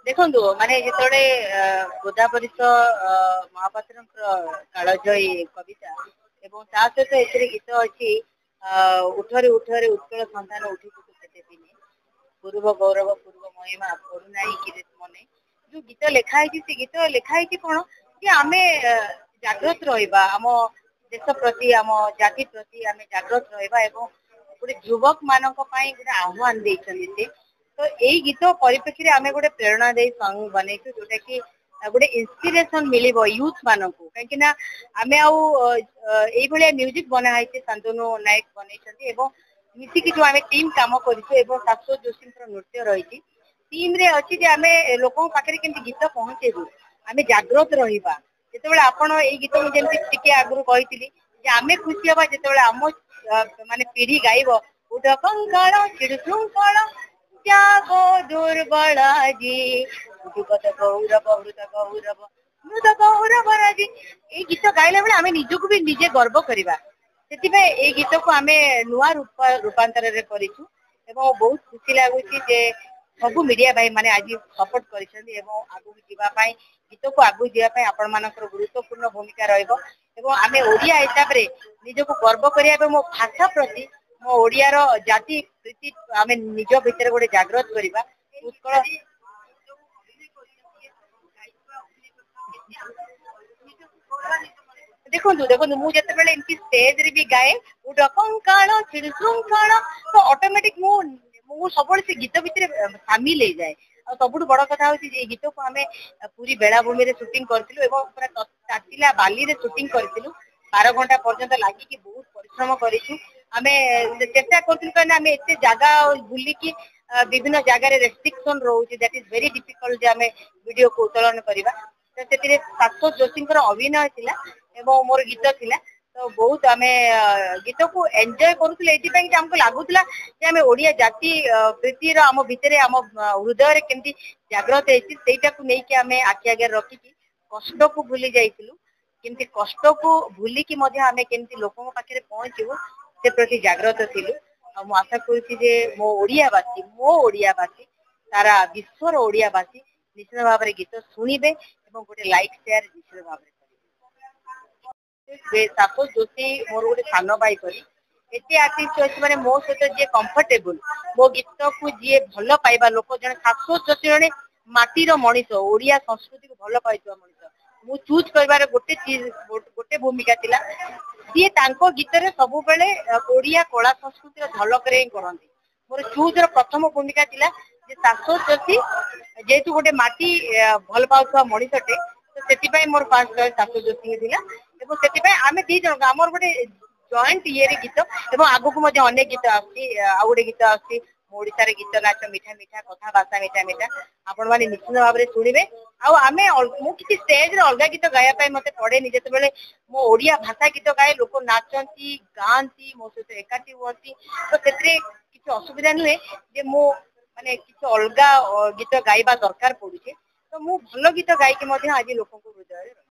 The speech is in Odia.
ଦେଖନ୍ତୁ ମାନେ ଯେତେବେଳେ ଗୋଦାବରୀଶ ମହାପାତ୍ରଙ୍କର କାଳଜୟୀ କବିତା ଏବଂ ତା ସହିତ ଏଥିରେ ଗୀତ ଅଛି ଉଠରେ ଉଠରେ ଉତ୍କଳ ସନ୍ତାନ ଉଠିବୁ କେତେ ଦିନେ ପୂର୍ବ ଗୌରବ ପୂର୍ବ ମହିମା କରୁନାହିଁ କିରେ ମନେ ଯୋଉ ଗୀତ ଲେଖା ହେଇଛି ସେ ଗୀତ ଲେଖା ହେଇଛି କଣ ଯେ ଆମେ ଜାଗ୍ରତ ରହିବା ଆମ ଦେଶ ପ୍ରତି ଆମ ଜାତି ପ୍ରତି ଆମେ ଜାଗ୍ରତ ରହିବା ଏବଂ ଗୋଟେ ଯୁବକ ମାନଙ୍କ ପାଇଁ ଗୋଟେ ଆହ୍ୱାନ ଦେଇଛନ୍ତି ସେ ତ ଏଇ ଗୀତ ପରିପ୍ରେକ୍ଷୀରେ ଆମେ ଗୋଟେ ପ୍ରେରଣା ଦେଇ ସଙ୍ଗ ବନେଇଛୁ ଯୋଉଟା କି ଗୋଟେ ଇନ୍ସପିରେସନ ମିଳିବ ୟୁଥ ମାନଙ୍କୁ କାହିଁକି ନା ଆମେ ଆଉ ଏଇଭଳିଆ ମ୍ୟୁଜିକ ବନା ହେଇଛି ଶାନ୍ତନୁ ନାୟକ ବନେଇଛନ୍ତି ଏବଂ ମିଶିକି ଯୋଉ ଆମେ ଟିମ୍ କାମ କରିଛୁ ଏବଂ ଶାଶ୍ୱତ ଯୋଶୀଙ୍କର ନୃତ୍ୟ ରହିଛି ଟିମ ରେ ଅଛି ଯେ ଆମେ ଲୋକଙ୍କ ପାଖରେ କେମିତି ଗୀତ ପହଞ୍ଚେଇବୁ ଆମେ ଜାଗ୍ରତ ରହିବା ଯେତେବେଳେ ଆପଣ ଏଇ ଗୀତ ମୁଁ ଯେମିତି ଟିକେ ଆଗରୁ କହିଥିଲି ଯେ ଆମେ ଖୁସି ହବା ଯେତେବେଳେ ଆମ ମାନେ ପିଢି ଗାଇବ ଉଠ କଙ୍କାଳ ଚିଡୁ ଶୃଙ୍ଖଳ ତ୍ୟାଗ ଦୁର୍ବଳ ଆଜି ଉଠୁକତ ଗୌରବ ହୃଦ ଗୌରବ ମୃଦ ଗୌରବ ଆଜି ଏଇ ଗୀତ ଗାଇଲା ବେଳେ ଆମେ ନିଜକୁ ବି ନିଜେ ଗର୍ବ କରିବା ସେଥିପାଇଁ ଏଇ ଗୀତକୁ ଆମେ ନୂଆ ରୂପାନ୍ତରରେ କରିଛୁ ଏବଂ ବହୁତ ଖୁସି ଲାଗୁଛି ଯେ ସବୁ ମିଡିଆ ଭାଇ ମାନେ ଆଜି ସପୋର୍ଟ କରିଛନ୍ତି ଏବଂ ଆଗକୁ ଯିବା ପାଇଁ ଗୀତକୁ ଆଗକୁ ଯିବା ପାଇଁ ଆପଣ ମାନଙ୍କର ଗୁରୁତ୍ୱପୂର୍ଣ୍ଣ ଭୂମିକା ରହିବ ଏବଂ ଆମେ ଓଡିଆ ହିସାବରେ ନିଜକୁ ଗର୍ବ କରିବା ଏବଂ ମୋ ଭାଷା ପ୍ରତି ମୋ ଓଡିଆର ଜାତି ପ୍ରୀତି ଆମେ ନିଜ ଭିତରେ ଗୋଟେ ଜାଗ୍ରତ କରିବା ଉତ୍କଳ ଦେଖନ୍ତୁ ମୁଁ ଯେତେବେଳେ ଏମିତି ଷ୍ଟେଜରେ ବି ଗାଏ ଉଠ କଙ୍କାଳ ଚିଡୁ ଶୃଙ୍ଖଳ ତ ଅଟୋମେଟିକ ମୁଁ ସବୁବେଳେ ସେ ଗୀତ ଭିତରେ ସାମିଲ ହେଇଯାଏ ଆଉ ସବୁଠୁ ବଡ କଥା ହଉଛି ଯେ ଏଇ ଗୀତକୁ ଆମେ ପୁରୀ ବେଳାଭୂମିରେ ସୁଟିଂ କରିଥିଲୁ ଏବଂ ପୁରା ତାତିଲା ବାଲିରେ ସୁଟିଂ କରିଥିଲୁ 12 ଘଣ୍ଟା ପର୍ଯ୍ୟନ୍ତ ଲାଗିକି ବହୁତ ପରିଶ୍ରମ କରିଛୁ ଆମେ ଚେଷ୍ଟା କରୁଥିଲୁ କାହିଁକି ଆମେ ଏତେ ଜାଗା ବୁଲିକି ବିଭିନ୍ନ ଜାଗାରେ ରେଷ୍ଟ୍ରିକ୍ସନ ରହୁଛି ଦ୍ୟାଟ ଇଜ ଭେରି ଡିଫିକଲ୍ଟ ଯେ ଆମେ ଭିଡିଓକୁ ଉତ୍ତୋଳନ କରିବା ତ ସେଥିରେ ଶାଶ୍ୱତ ଯୋଶୀଙ୍କର ଅଭିନୟ ଥିଲା ଏବଂ ମୋର ଗୀତ ଥିଲା ତ ବହୁତ ଆମେ ଗୀତକୁ ଏନ୍ଜୟ କରୁଥିଲେ ଏଥିପାଇଁ କି ଆମକୁ ଲାଗୁଥିଲା ଯେ ଆମେ ଓଡିଆ ଜାତି ପ୍ରୀତିର ଆମ ଭିତରେ ଆମ ହୃଦୟରେ କେମିତି ଜାଗ୍ରତ ହେଇଛି ସେଇଟାକୁ ନେଇକି ଆମେ ଆଖି ଆଗରେ ରଖିକି କଷ୍ଟକୁ ଭୁଲି ଯାଇଥିଲୁ କେମିତି କଷ୍ଟକୁ ଭୁଲିକି ମଧ୍ୟ ଆମେ କେମିତି ଲୋକଙ୍କ ପାଖରେ ପହଞ୍ଚିବୁ ସେ ପ୍ରତି ଜାଗ୍ରତ ଥିଲୁ ଆଉ ମୁଁ ଆଶା କରୁଛି ଯେ ମୋ ଓଡିଆବାସୀ ସାରା ବିଶ୍ୱର ଓଡିଆବାସୀ ନିଶ୍ଚିତ ଭାବରେ ଗୀତ ଶୁଣିବେ ଏବଂ ଗୋଟେ ଲାଇକ୍ ସେୟାର ନିଶ୍ଚିତ ଭାବରେ ଶାଶ୍ୱତ ଯୋଶୀ ମୋର ଗୋଟେ ସାନ ଭାଇ ପରି ଏତେ ଆର୍ଟିଷ୍ଟ ଅଛି ମାନେ ମୋ ସହିତ ଯିଏ କମ୍ଫର୍ଟେବୁଲ ମୋ ଗୀତକୁ ଯିଏ ଭଲ ପାଇବା ଲୋକ ଜଣେ ଶାଶ୍ୱତ ଯୋଶୀ ଜଣେ ମାଟିର ମଣିଷ ଓଡିଆ ସଂସ୍କୃତିକୁ ଭଲ ପାଇଥିବା ମଣିଷ ମୁଁ ଚୁଜ କରିବାର ଗୋଟେ ଭୂମିକା ଥିଲା ସିଏ ତାଙ୍କ ଗୀତରେ ସବୁବେଳେ ଓଡିଆ କଳା ସଂସ୍କୃତିର ଝଲକରେ ହିଁ କରନ୍ତି ମୋର ଚୁଜ ର ପ୍ରଥମ ଭୂମିକା ଥିଲା ଯେ ଶାଶ୍ୱତ ଯୋଶୀ ଯେହେତୁ ଗୋଟେ ମାଟି ଭଲ ପାଉଥିବା ମଣିଷଟେ ତ ସେଥିପାଇଁ ମୋର ଫାଷ୍ଟ ଚଏସ ଶାଶ୍ୱତ ଯୋଶୀ ଥିଲା ଏବଂ ସେଥିପାଇଁ ଆମେ ଦି ଜଣ ଆମର ଗୋଟେ ଜଏଣ୍ଟ ଇଏରେ ଗୀତ ଏବଂ ଆଗକୁ ମଧ୍ୟ ଅନେକ ଗୀତ ଆସୁଛି ଆଉ ଗୋଟେ ଗୀତ ଆସୁଛି ଓଡିଶାରେ ଗୀତ ନାଚ ମିଠା ମିଠା କଥା ଭାଷା ମିଠା ମିଠା ଆପଣ ମାନେ ନିଶ୍ଚିତ ଭାବରେ ଶୁଣିବେ ଆଉ ମୁଁ କିଛି ଷ୍ଟେଜରେ ଅଲଗା ଗୀତ ଗାଇବା ପାଇଁ ମତେ ପଡେନି ଯେତେବେଳେ ମୋ ଓଡିଆ ଭାଷା ଗୀତ ଗାଏ ଲୋକ ନାଚନ୍ତି ଗାଆନ୍ତି ମୋ ସହିତ ଏକାଠି ହୁଅନ୍ତି ତ ସେଥିରେ କିଛି ଅସୁବିଧା ନୁହେଁ ଯେ ମୁଁ ମାନେ କିଛି ଅଲଗା ଗୀତ ଗାଇବା ଦରକାର ପଡୁଛି ତ ମୁଁ ଭଲ ଗୀତ ଗାଇକି ମଧ୍ୟ ଆଜି ଲୋକଙ୍କ ହୃଦୟରେ